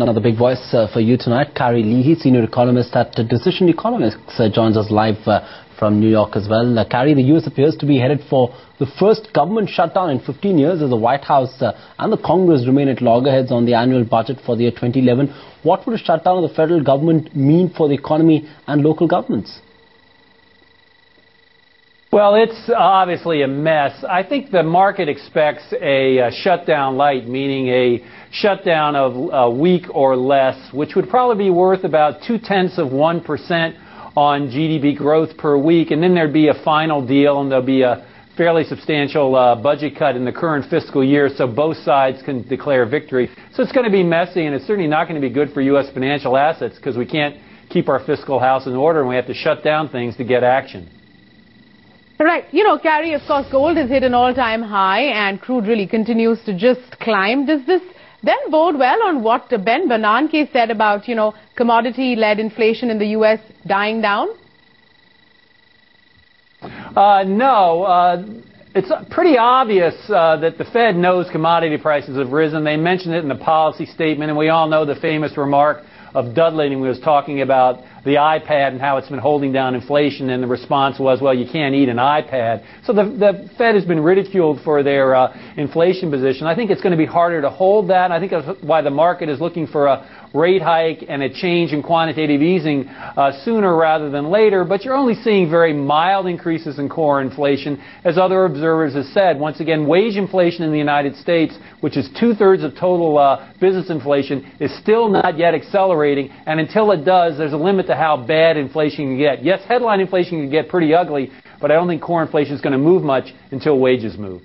Another big voice for you tonight, Carrie Leahy, senior economist at Decision Economics, joins us live from New York as well. Carrie, the U.S. appears to be headed for the first government shutdown in 15 years as the White House and the Congress remain at loggerheads on the annual budget for the year 2011. What would a shutdown of the federal government mean for the economy and local governments? Well, it's obviously a mess. I think the market expects a shutdown light, meaning a shutdown of a week or less, which would probably be worth about 0.2% on GDP growth per week. And then there'd be a final deal, and there'll be a fairly substantial budget cut in the current fiscal year, so both sides can declare victory. So it's going to be messy, and it's certainly not going to be good for U.S. financial assets because we can't keep our fiscal house in order, and we have to shut down things to get action. Right. You know, Carrie, of course, gold has hit an all-time high and crude really continues to just climb. Does this then bode well on what Ben Bernanke said about, commodity-led inflation in the U.S. dying down? No. It's pretty obvious that the Fed knows commodity prices have risen. They mentioned it in the policy statement, and we all know the famous remark of Dudley when he was talking about the iPad and how it's been holding down inflation, and the response was, well, you can't eat an iPad. So the Fed has been ridiculed for their inflation position. I think it's going to be harder to hold that, and I think that's why the market is looking for a rate hike and a change in quantitative easing sooner rather than later. But you're only seeing very mild increases in core inflation. As other observers have said, once again, wage inflation in the United States, which is 2/3 of total business inflation, is still not yet accelerating. And until it does, there's a limit to how bad inflation can get. Yes, headline inflation can get pretty ugly, but I don't think core inflation is going to move much until wages move.